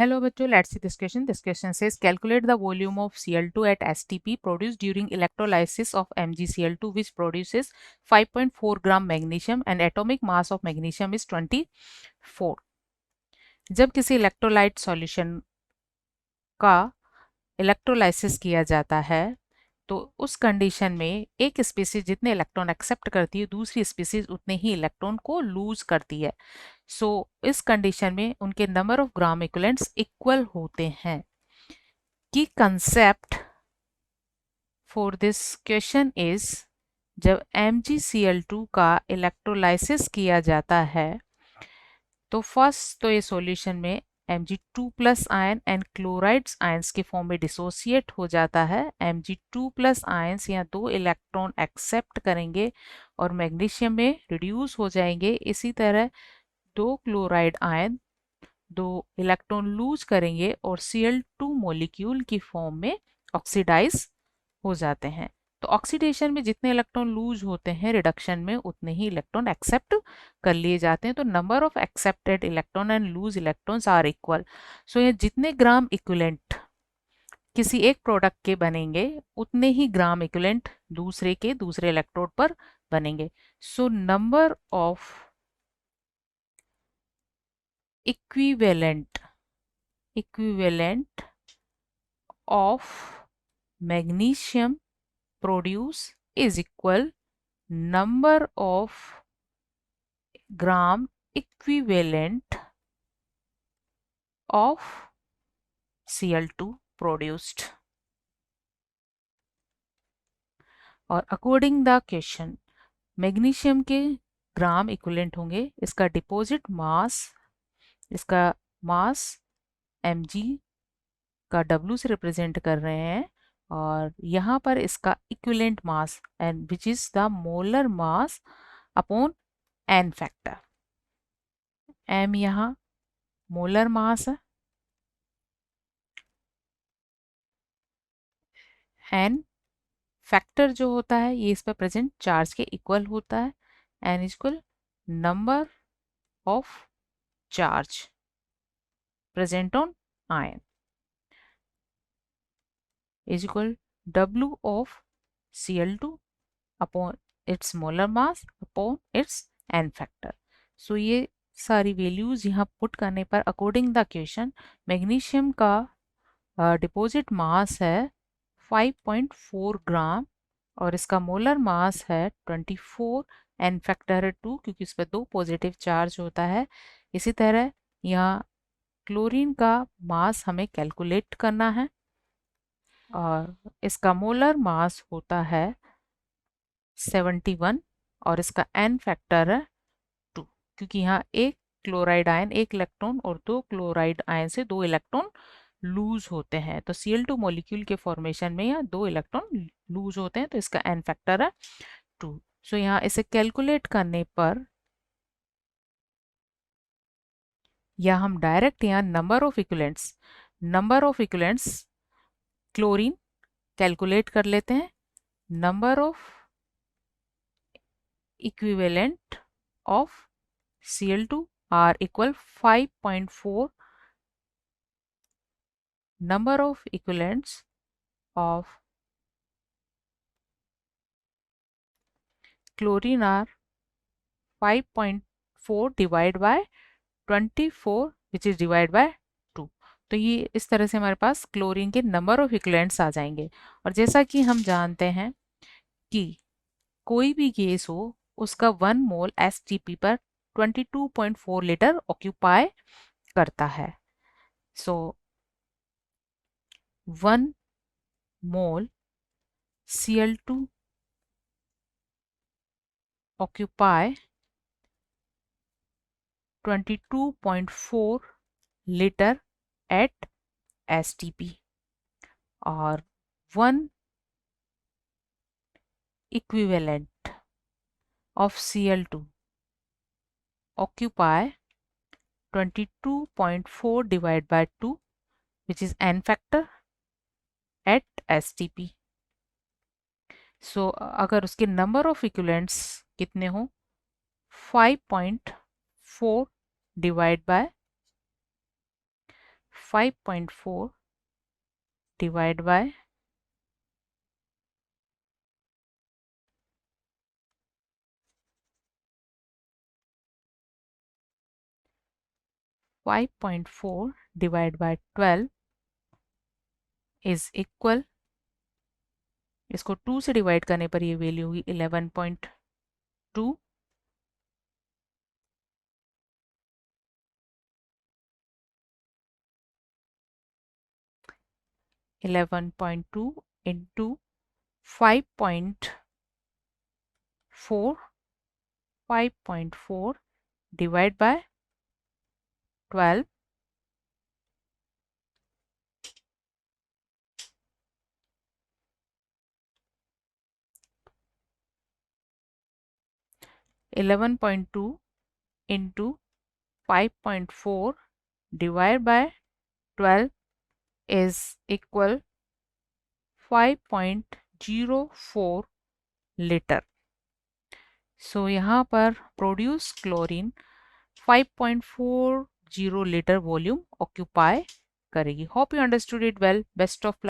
Hello बच्चों, let's see this question. This question says calculate the volume of Cl2 at STP produced during electrolysis of MgCl2 which produces 5.4 gram magnesium and atomic mass of magnesium is 24. जब किसी electrolyte solution का electrolysis किया जाता है तो उस condition में एक स्पीसीज जितने इलेक्ट्रॉन एक्सेप्ट करती है दूसरी स्पीसीज उतने ही इलेक्ट्रॉन को लूज करती है। इस कंडीशन में उनके number of gram equivalents equal होते हैं। की concept for this question is जब MgCl2 का इलेक्ट्रोलाइसिस किया जाता है तो फर्स्ट तो ये सॉल्यूशन में Mg2 plus ion and chlorides ions के फॉर्म में डिसोसिएट हो जाता है। Mg2 प्लस आयंस यहाँ 2 इलेक्ट्रॉन एक्सेप्ट करेंगे और मैग्नीशियम में रिड्यूस हो जाएंगे। इसी तरह 2 क्लोराइड आयन 2 इलेक्ट्रॉन लूज करेंगे और Cl2 मॉलिक्यूल की फॉर्म में ऑक्सीडाइज हो जाते हैं। तो ऑक्सीडेशन में जितने इलेक्ट्रॉन लूज होते हैं रिडक्शन में उतने ही इलेक्ट्रॉन एक्सेप्ट कर लिए जाते हैं। तो number of accepted electron and loose electrons are equal. So ये जितने ग्राम इक्विवेलेंट किसी एक प्रोडक्ट के बनेंगे उतने ही ग्राम इक्विवेलेंट दूसरे के दूसरे इलेक्ट्रोड पर बनेंगे। So number of equivalent of magnesium produce is equal number of gram equivalent of Cl2 produced। और अकॉर्डिंग द क्वेश्चन मैग्नीशियम के ग्राम इक्विवेलेंट होंगे। इसका डिपॉजिट मास mg का W से रिप्रेजेंट कर रहे हैं और यहाँ पर इसका equivalent mass and which is the molar mass upon n factor. m यहाँ मोलर मास है, n फैक्टर जो होता है ये इस पर प्रेजेंट चार्ज के इक्वल होता है। n equal number of charge present on ion is equal W of Cl2 upon its molar mass upon its n factor। सो ये सारी वैल्यूज यहाँ पुट करने पर अकॉर्डिंग द क्वेश्चन मैग्नीशियम का डिपॉजिट मास है 5.4 ग्राम और इसका मोलर मास है 24, n फैक्टर है 2 क्योंकि इस पर 2 पॉजिटिव चार्ज होता है। इसी तरह यहाँ क्लोरीन का मास हमें कैलकुलेट करना है और इसका मोलर मास होता है 71 और इसका n फैक्टर है 2 क्योंकि यहाँ एक क्लोराइड आयन एक इलेक्ट्रॉन और 2 क्लोराइड आयन से 2 इलेक्ट्रॉन लूज होते हैं। तो Cl2 मॉलिक्यूल के फॉर्मेशन में यहाँ 2 इलेक्ट्रॉन लूज होते हैं तो इसका n फैक्टर है 2। सो यहाँ इसे कैलकुलेट करने पर या हम डायरेक्ट यहाँ number of equivalents chlorine calculate कर लेते हैं। Number of equivalent of Cl2 are equal 5.4 number of equivalents of chlorine are 5.4 divided by 24 which is divided by 2। तो ये इस तरह से हमारे पास क्लोरीन के नंबर ऑफ इक्विवेलेंट्स आ जाएंगे। और जैसा कि हम जानते हैं कि कोई भी गैस हो उसका 1 मोल STP पर 22.4 लीटर ऑक्यूपाई करता है। सो 1 मोल Cl2 occupy 22.4 liter at STP और 1 equivalent of Cl2 occupy 22.4 divided by 2 which is n factor at STP। सो अगर उसके नंबर ऑफ इक्विवेलेंट्स कितने हो 5.4 divide by 5.4 divided by 5.4 divided by 12 is equal, इसको 2 से डिवाइड करने पर ये वैल्यू होगी 11.2। 11.2 into 5.4, 5.4 divided by 12 11.2 into 5.4 divided by 12 is equal 5.04 litre. So यहाँ पर produce chlorine 5.40 litre volume occupy करेगी। Hope you understood it well. Best of